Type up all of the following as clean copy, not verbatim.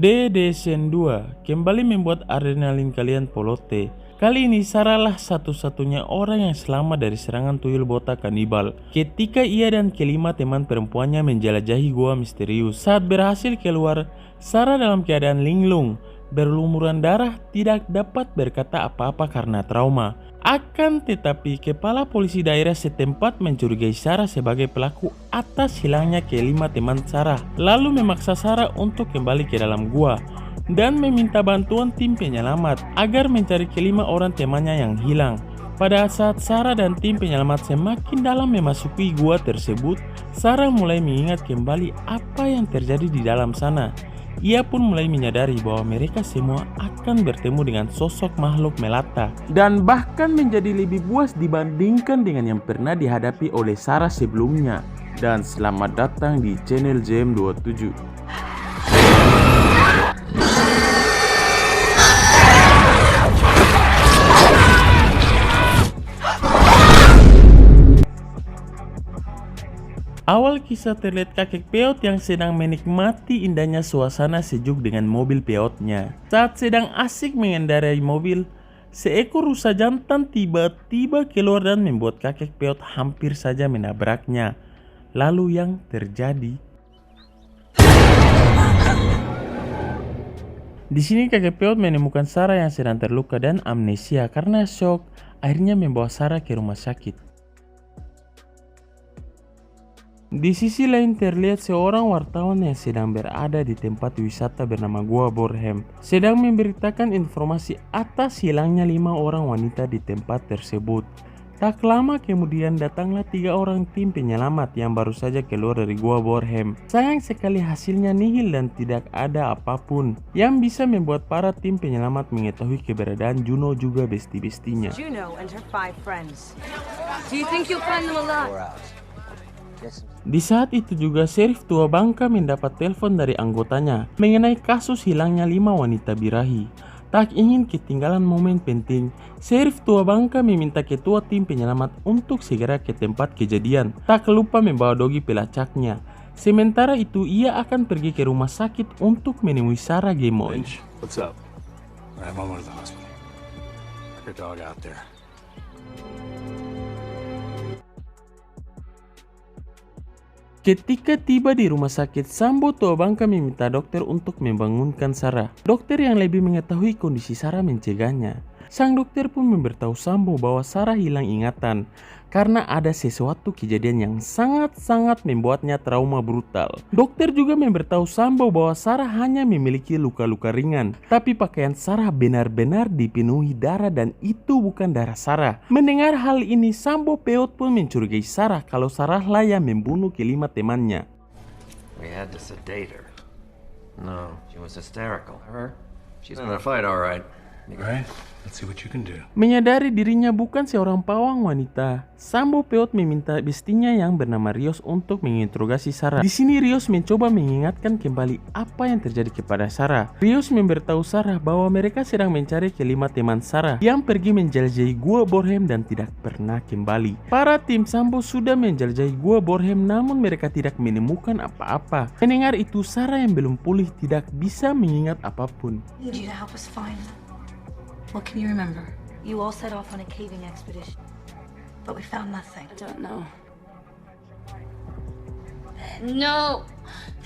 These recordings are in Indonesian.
DDSN 2 kembali membuat adrenalin kalian polote. Kali ini Sarah lah satu-satunya orang yang selamat dari serangan tuyul botak kanibal ketika ia dan kelima teman perempuannya menjelajahi gua misterius. Saat berhasil keluar, Sarah dalam keadaan linglung, berlumuran darah, tidak dapat berkata apa-apa karena trauma. Akan tetapi kepala polisi daerah setempat mencurigai Sarah sebagai pelaku atas hilangnya kelima teman Sarah, lalu memaksa Sarah untuk kembali ke dalam gua dan meminta bantuan tim penyelamat agar mencari kelima orang temannya yang hilang. Pada saat Sarah dan tim penyelamat semakin dalam memasuki gua tersebut, Sarah mulai mengingat kembali apa yang terjadi di dalam sana. Ia pun mulai menyadari bahwa mereka semua akan bertemu dengan sosok makhluk melata dan bahkan menjadi lebih buas dibandingkan dengan yang pernah dihadapi oleh Sarah sebelumnya. Dan selamat datang di channel JM27. Awal kisah terlihat kakek peot yang sedang menikmati indahnya suasana sejuk dengan mobil peotnya. Saat sedang asik mengendarai mobil, seekor rusa jantan tiba-tiba keluar dan membuat kakek peot hampir saja menabraknya. Lalu yang terjadi? Di sini kakek peot menemukan Sarah yang sedang terluka dan amnesia karena shock. Akhirnya membawa Sarah ke rumah sakit. Di sisi lain terlihat seorang wartawan yang sedang berada di tempat wisata bernama Gua Bornholm, sedang memberitakan informasi atas hilangnya 5 orang wanita di tempat tersebut. Tak lama kemudian datanglah 3 orang tim penyelamat yang baru saja keluar dari Gua Bornholm. Sayang sekali hasilnya nihil dan tidak ada apapun yang bisa membuat para tim penyelamat mengetahui keberadaan Juno juga besti-bestinya. Juno and her 5 friends. Do you think you'll find them alive? Di saat itu juga Sheriff Tua Bangka mendapat telepon dari anggotanya mengenai kasus hilangnya 5 wanita birahi. Tak ingin ketinggalan momen penting, Sheriff Tua Bangka meminta ketua tim penyelamat untuk segera ke tempat kejadian. Tak lupa membawa dogi pelacaknya. Sementara itu ia akan pergi ke rumah sakit untuk menemui Sarah Gemoy. Lynch, what's up? I'm on to the hospital. Your dog out there. Ketika tiba di rumah sakit, Sambo Tua Bangka meminta dokter untuk membangunkan Sarah. Dokter yang lebih mengetahui kondisi Sarah mencegahnya. Sang dokter pun memberitahu Sambo bahwa Sarah hilang ingatan karena ada sesuatu kejadian yang sangat-sangat membuatnya trauma brutal. Dokter juga memberitahu Sambo bahwa Sarah hanya memiliki luka-luka ringan, tapi pakaian Sarah benar-benar dipenuhi darah dan itu bukan darah Sarah. Mendengar hal ini, Sambo peot pun mencurigai Sarah kalau Sarah lah yang membunuh kelima temannya. We had to sedate her. No, she was hysterical. Her? She's gonna fight all right. Right? Let's see what you can do. Menyadari dirinya bukan seorang pawang wanita, Sambo peot meminta bestinya yang bernama Rios untuk menginterogasi Sarah. Di sini Rios mencoba mengingatkan kembali apa yang terjadi kepada Sarah. Rios memberitahu Sarah bahwa mereka sedang mencari kelima teman Sarah yang pergi menjelajahi Gua Bornholm dan tidak pernah kembali. Para tim Sambo sudah menjelajahi Gua Bornholm namun mereka tidak menemukan apa-apa. Mendengar itu, Sarah yang belum pulih tidak bisa mengingat apapun. Need you to help us find them. What can you remember? You all set off on a caving expedition. But we found nothing. I don't know. No!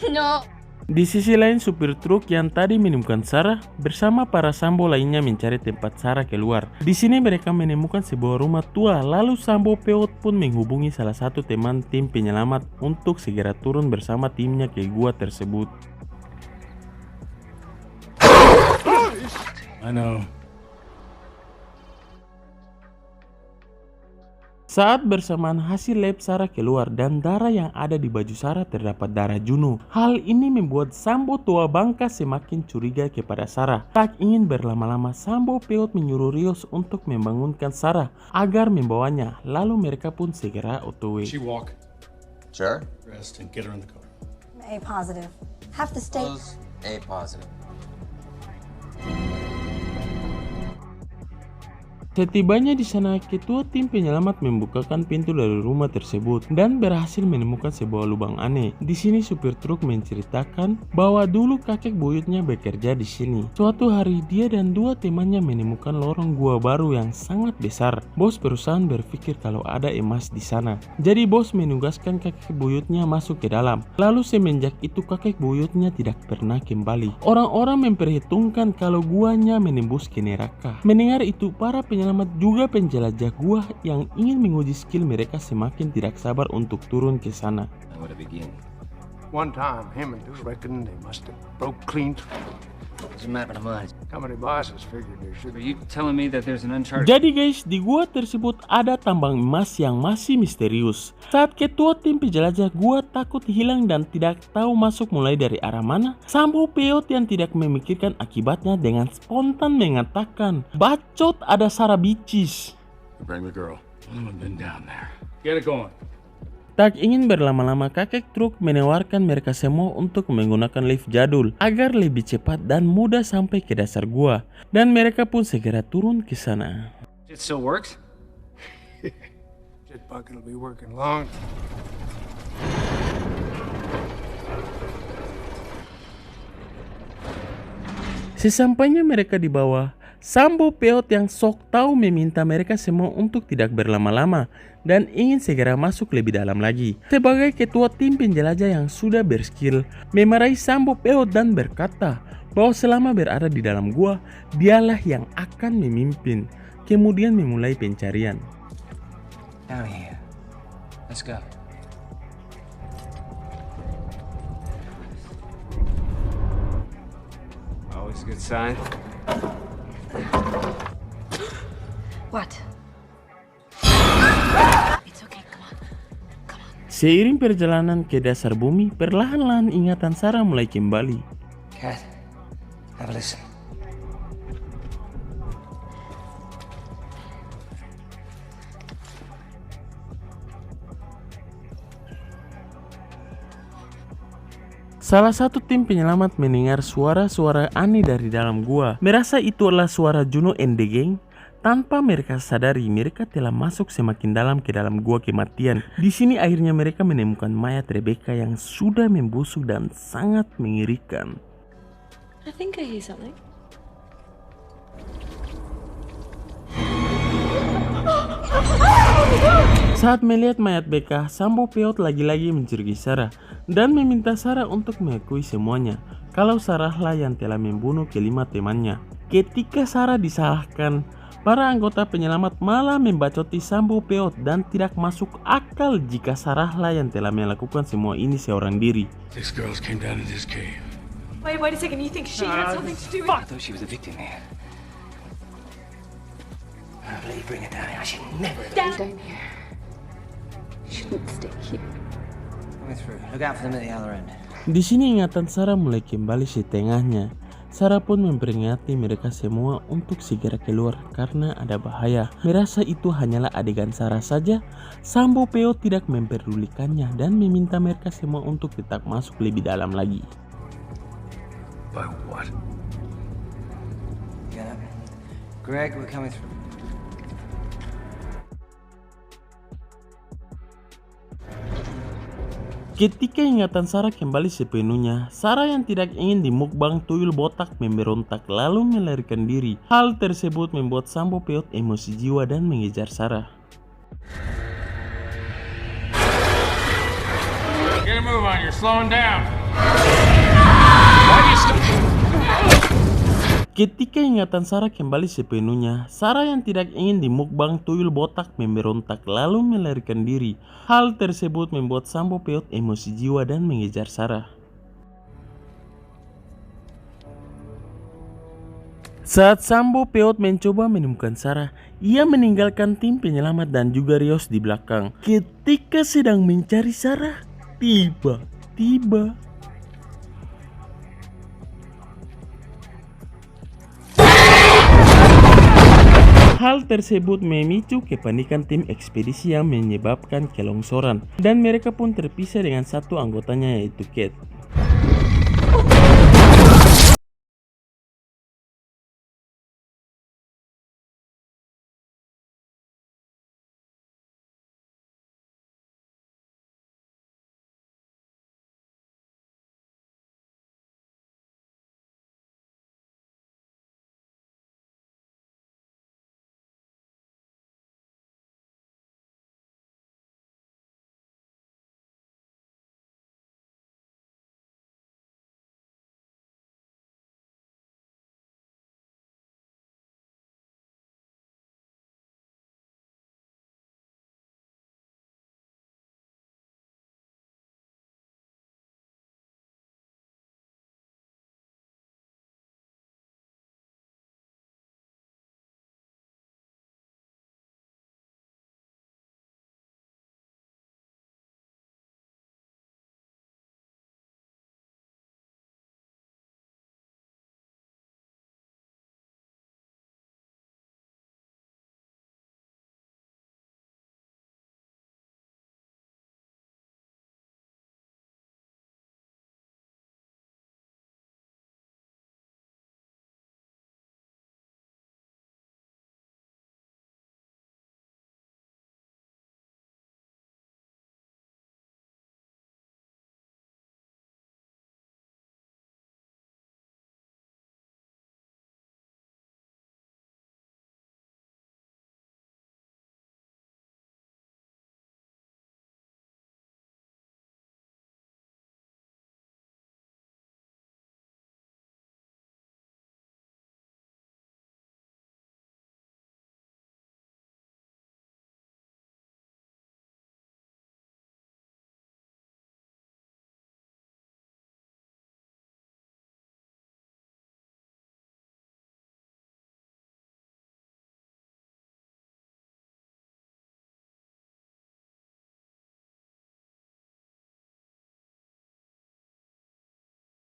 No! Di sisi lain, supir truk yang tadi menemukan Sarah bersama para Sambo lainnya mencari tempat Sarah keluar. Di sini mereka menemukan sebuah rumah tua, lalu Sambo peot pun menghubungi salah satu teman tim penyelamat untuk segera turun bersama timnya ke gua tersebut. I know. Saat bersamaan hasil lab Sarah keluar dan darah yang ada di baju Sarah terdapat darah Juno. Hal ini membuat Sambo Tua Bangka semakin curiga kepada Sarah. Tak ingin berlama-lama, Sambo peot menyuruh Rios untuk membangunkan Sarah agar membawanya. Lalu mereka pun segera OTW. She walk, Sure. rest, and get her in the car. A positive. Have to stay. Close. A positive. Setibanya di sana, ketua tim penyelamat membukakan pintu dari rumah tersebut dan berhasil menemukan sebuah lubang aneh. Di sini supir truk menceritakan bahwa dulu kakek buyutnya bekerja di sini. Suatu hari dia dan dua temannya menemukan lorong gua baru yang sangat besar. Bos perusahaan berpikir kalau ada emas di sana. Jadi bos menugaskan kakek buyutnya masuk ke dalam. Lalu semenjak itu kakek buyutnya tidak pernah kembali. Orang-orang memperhitungkan kalau guanya menembus ke neraka. Mendengar itu, para penyelamat juga penjelajah gua yang ingin menguji skill mereka semakin tidak sabar untuk turun ke sana. How would it begin? One time, him and Duke reckoned they must have broke clean through. There's a map in the mines. Company bosses figured there should Are be. you telling me that there's an uncharted... Jadi guys, di gua tersebut ada tambang emas yang masih misterius. Saat ketua tim penjelajah gua takut hilang dan tidak tahu masuk mulai dari arah mana, Sambo Peot yang tidak memikirkan akibatnya dengan spontan mengatakan, "Bacot, ada Sarah Bicis." Bring the girl. I've been down there. Get it going. Tak ingin berlama-lama, kakek truk menawarkan mereka semua untuk menggunakan lift jadul agar lebih cepat dan mudah sampai ke dasar gua. Dan mereka pun segera turun ke sana. It still works? Jet bucket will be working long. Sesampainya mereka di bawah, Sambo Peot yang sok tahu meminta mereka semua untuk tidak berlama-lama dan ingin segera masuk lebih dalam lagi. Sebagai ketua tim penjelajah yang sudah berskill, memarahi Sambo Peot dan berkata bahwa selama berada di dalam gua, dialah yang akan memimpin, kemudian memulai pencarian. Down here. Let's go. Always a good sign. What? It's okay, come on. Seiring perjalanan ke dasar bumi, perlahan-lahan ingatan Sarah mulai kembali. Cat, have a listen. Salah satu tim penyelamat mendengar suara-suara aneh dari dalam gua. Merasa itu adalah suara Juno and the Gang. Tanpa mereka sadari, mereka telah masuk semakin dalam ke dalam gua kematian. Di sini akhirnya mereka menemukan mayat Rebecca yang sudah membusuk dan sangat mengerikan. I think I hear something. Saat melihat mayat Becca, Sambo Peot lagi-lagi mencurigai Sarah dan meminta Sarah untuk mengakui semuanya kalau Sarah lah yang telah membunuh kelima temannya. Ketika Sarah disalahkan, para anggota penyelamat malah membacoti Sambo Peot dan tidak masuk akal jika Sarah lah yang telah melakukan semua ini seorang diri. 6 girls came down to this cave. Wait a second. You think she had something to do with... I thought she was a victim here. I believe you bring her down here. I should never have Down here. Shouldn't stay here. coming through. Look out for them at the other end. Di sini ingatan Sarah mulai kembali setengahnya. Sarah pun memperingati mereka semua untuk segera keluar karena ada bahaya. Merasa itu hanyalah adegan Sarah saja, Sambo Peot tidak memperdulikannya dan meminta mereka semua untuk tetap masuk lebih dalam lagi. By what? Get up. Greg, we're coming through. Ketika ingatan Sarah kembali sepenuhnya, Sarah yang tidak ingin dimukbang tuyul botak memberontak lalu melarikan diri. Hal tersebut membuat Sambo Peot emosi jiwa dan mengejar Sarah. Get a move on, you're slowing down. Ketika ingatan Sarah kembali sepenuhnya, Sarah yang tidak ingin dimukbang tuyul botak memberontak lalu melarikan diri. Hal tersebut membuat Sambo Peot emosi jiwa dan mengejar Sarah. Saat Sambo Peot mencoba menemukan Sarah, ia meninggalkan tim penyelamat dan juga Rios di belakang. Ketika sedang mencari Sarah, tiba-tiba hal tersebut memicu kepanikan tim ekspedisi yang menyebabkan kelongsoran dan mereka pun terpisah dengan satu anggotanya yaitu Kate.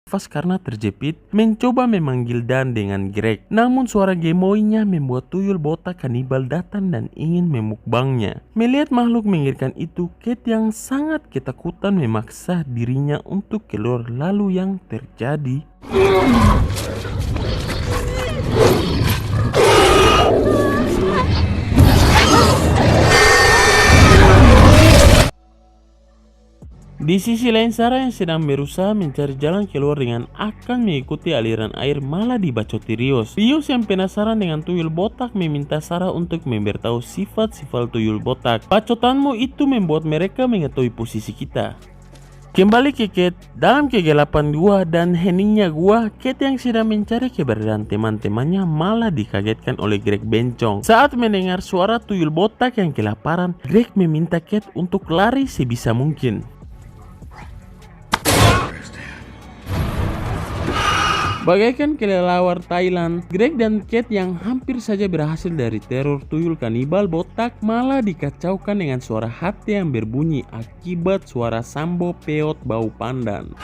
nafas karena terjepit, mencoba memanggil Dan dengan Greg. Namun suara gemoynya membuat tuyul botak kanibal datang dan ingin memukbangnya. Melihat makhluk mengerikan itu, Kate yang sangat ketakutan memaksa dirinya untuk keluar. Lalu yang terjadi, di sisi lain, Sarah yang sedang berusaha mencari jalan keluar dengan akan mengikuti aliran air malah dibacoti Rios. Rios yang penasaran dengan tuyul botak meminta Sarah untuk memberitahu sifat-sifat tuyul botak. Bacotanmu itu membuat mereka mengetahui posisi kita. Kembali ke Kate, dalam kegelapan gua dan heningnya gua, Kate yang sedang mencari keberadaan teman-temannya malah dikagetkan oleh Greg bencong. Saat mendengar suara tuyul botak yang kelaparan, Greg meminta Kate untuk lari sebisa mungkin. Bagaikan kelelawar Thailand, Greg dan Kate yang hampir saja berhasil dari teror tuyul kanibal botak malah dikacaukan dengan suara hati yang berbunyi akibat suara sambo peot bau pandan.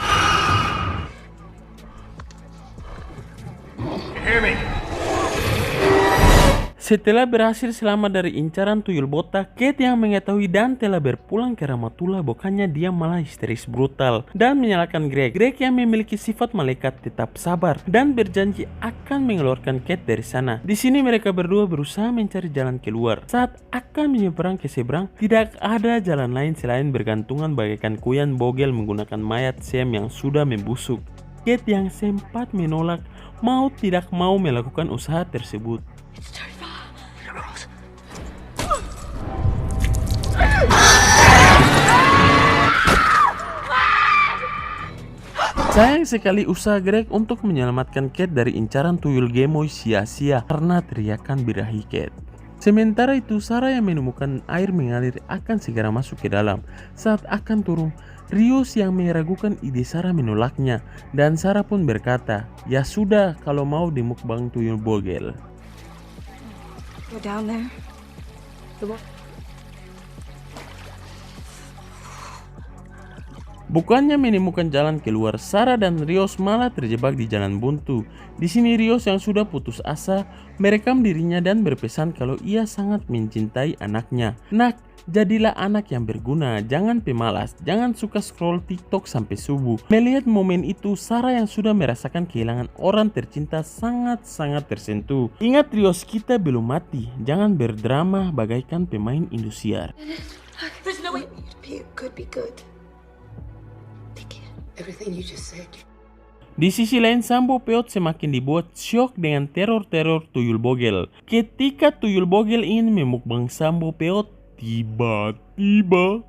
Setelah berhasil selamat dari incaran tuyul botak, Kate yang mengetahui Dan telah berpulang ke Ramatullah, bukannya dia malah histeris brutal dan menyalahkan Greg. Greg yang memiliki sifat malaikat tetap sabar dan berjanji akan mengeluarkan Kate dari sana. Di sini mereka berdua berusaha mencari jalan keluar. Saat akan menyeberang ke seberang, tidak ada jalan lain selain bergantungan bagaikan kuyan bogel menggunakan mayat Sam yang sudah membusuk. Kate yang sempat menolak mau tidak mau melakukan usaha tersebut. Sayang sekali usaha Greg untuk menyelamatkan Kate dari incaran tuyul gemoy sia-sia karena teriakan birahi Kate. Sementara itu, Sarah yang menemukan air mengalir akan segera masuk ke dalam. Saat akan turun, Rios yang meragukan ide Sarah menolaknya, dan Sarah pun berkata, "Ya sudah, kalau mau dimukbang tuyul bogel." Go down there. Bukannya menemukan jalan keluar, Sarah dan Rios malah terjebak di jalan buntu. Di sini Rios yang sudah putus asa merekam dirinya dan berpesan kalau ia sangat mencintai anaknya. "Nak, jadilah anak yang berguna, jangan pemalas, jangan suka scroll TikTok sampai subuh." Melihat momen itu, Sarah yang sudah merasakan kehilangan orang tercinta sangat-sangat tersentuh. "Ingat Rios, kita belum mati, jangan berdrama bagaikan pemain Indosiar." There's no way. It could be good. Everything you just said. Di sisi lain, Sambo Peot semakin dibuat syok dengan teror-teror tuyul bogel. Ketika tuyul bogel ingin memukbang Sambo Peot, tiba-tiba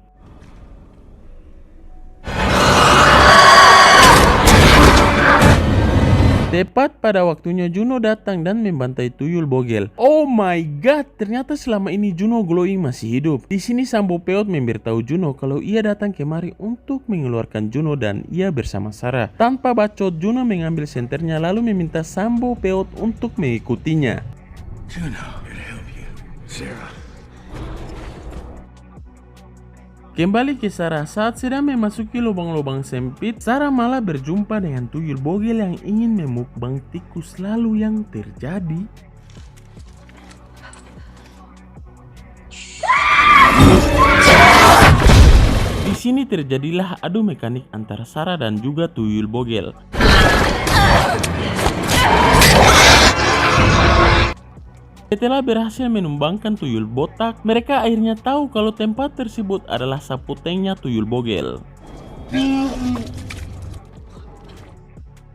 tepat pada waktunya Juno datang dan membantai tuyul bogel. Oh my god, ternyata selama ini Juno glowing masih hidup. Di sini Sambo Peot memberitahu Juno kalau ia datang kemari untuk mengeluarkan Juno dan ia bersama Sarah. Tanpa bacot, Juno mengambil senternya lalu meminta Sambo Peot untuk mengikutinya. Juno, can help you. Sarah. Kembali ke Sarah, saat sedang memasuki lubang-lubang sempit, Sarah malah berjumpa dengan tuyul bogel yang ingin memukbang tikus. Lalu yang terjadi, di sini terjadilah adu mekanik antara Sarah dan juga tuyul bogel. Setelah berhasil menumbangkan tuyul botak, mereka akhirnya tahu kalau tempat tersebut adalah saputengnya tuyul bogel.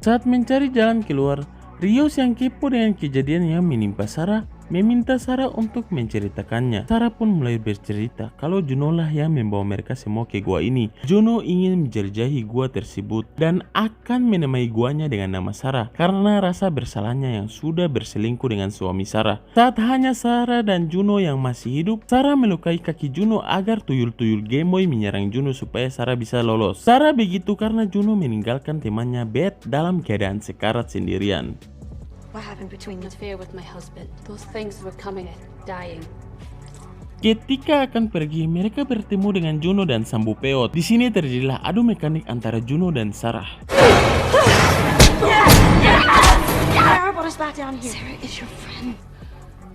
Saat mencari jalan keluar, Rios yang kepo dengan kejadian yang menimpa Sarah meminta Sarah untuk menceritakannya. Sarah pun mulai bercerita kalau Juno lah yang membawa mereka semua ke gua ini. Juno ingin menjelajahi gua tersebut dan akan menamai guanya dengan nama Sarah karena rasa bersalahnya yang sudah berselingkuh dengan suami Sarah. Saat hanya Sarah dan Juno yang masih hidup, Sarah melukai kaki Juno agar tuyul-tuyul gemoy menyerang Juno supaya Sarah bisa lolos. Sarah begitu karena Juno meninggalkan temannya Beth dalam keadaan sekarat sendirian. What happened between An us? affair with my husband. Those things were coming, dying. Ketika akan pergi, mereka bertemu dengan Juno dan Sambo Peot. Di sini terjadilah adu mekanik antara Juno dan Sarah. Sarah brought us back down here. Sarah is your friend.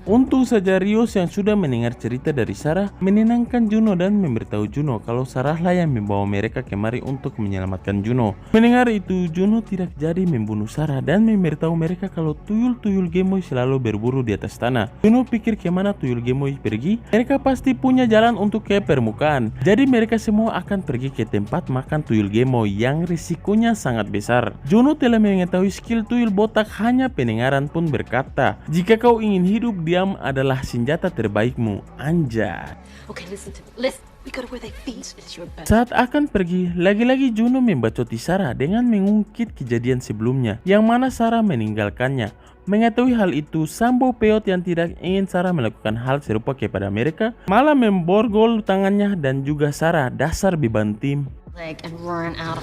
Untung saja Rios yang sudah mendengar cerita dari Sarah menenangkan Juno dan memberitahu Juno kalau Sarah lah yang membawa mereka kemari untuk menyelamatkan Juno. Mendengar itu, Juno tidak jadi membunuh Sarah dan memberitahu mereka kalau tuyul-tuyul gemoy selalu berburu di atas tanah. Juno pikir kemana tuyul gemoy pergi, mereka pasti punya jalan untuk ke permukaan. Jadi mereka semua akan pergi ke tempat makan tuyul gemoy yang risikonya sangat besar. Juno telah mengetahui skill tuyul botak, hanya pendengaran pun berkata, jika kau ingin hidup diam adalah senjata terbaikmu, anjay. Okay, listen to me. Listen. We go to where they feed. It's your best. Saat akan pergi, lagi-lagi Juno membacoti Sarah dengan mengungkit kejadian sebelumnya, yang mana Sarah meninggalkannya. Mengetahui hal itu, Sambo Peot yang tidak ingin Sarah melakukan hal serupa kepada mereka, malah memborgol tangannya dan juga Sarah, dasar beban tim. Leg and run out.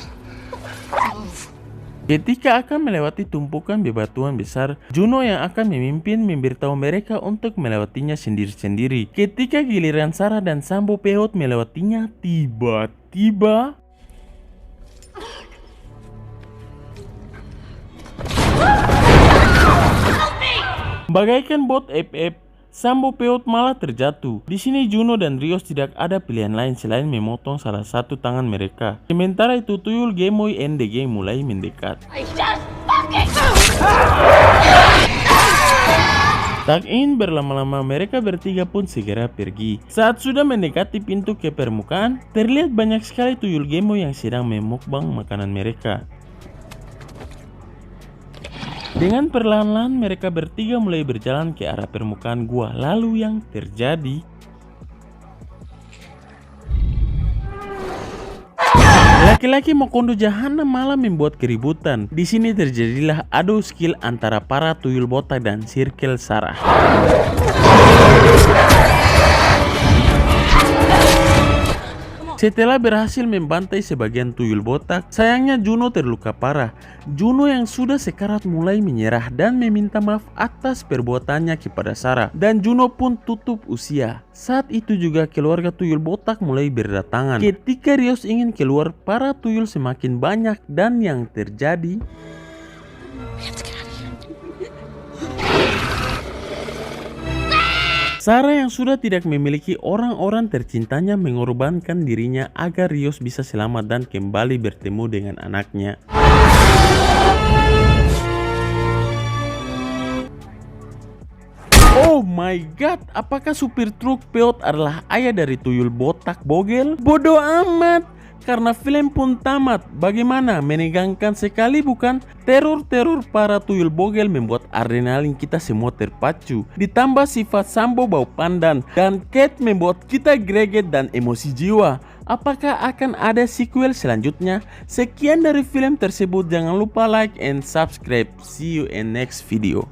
Ketika akan melewati tumpukan bebatuan besar, Juno yang akan memimpin memberitahu mereka untuk melewatinya sendiri-sendiri. Ketika giliran Sarah dan Sambo Peot melewatinya, tiba-tiba bagaikan bot FF, Sambo Peot malah terjatuh. Di sini Juno dan Rios tidak ada pilihan lain selain memotong salah satu tangan mereka. Sementara itu tuyul gemoy NDG mulai mendekat. Tak ingin berlama-lama, mereka bertiga pun segera pergi. Saat sudah mendekati pintu ke permukaan, terlihat banyak sekali tuyul gemoy yang sedang memukbang makanan mereka. Dengan perlahan-lahan mereka bertiga mulai berjalan ke arah permukaan gua. Lalu yang terjadi, laki-laki Mokondo Jahanam malah membuat keributan. Di sini terjadilah adu skill antara para tuyul botak dan Circle Sarah. Setelah berhasil membantai sebagian tuyul botak, sayangnya Juno terluka parah. Juno yang sudah sekarat mulai menyerah dan meminta maaf atas perbuatannya kepada Sarah. Dan Juno pun tutup usia. Saat itu juga keluarga tuyul botak mulai berdatangan. Ketika Rios ingin keluar, para tuyul semakin banyak dan yang terjadi, Sarah yang sudah tidak memiliki orang-orang tercintanya mengorbankan dirinya agar Rios bisa selamat dan kembali bertemu dengan anaknya. Oh my god, apakah supir truk Peot adalah ayah dari tuyul botak bogel? Bodoh amat! Karena film pun tamat. Bagaimana? Menegangkan sekali bukan? Teror-teror para tuyul bogel membuat adrenalin kita semua terpacu. Ditambah sifat Sambo bau pandan dan Kate membuat kita greget dan emosi jiwa. Apakah akan ada sequel selanjutnya? Sekian dari film tersebut. Jangan lupa like and subscribe. See you in next video.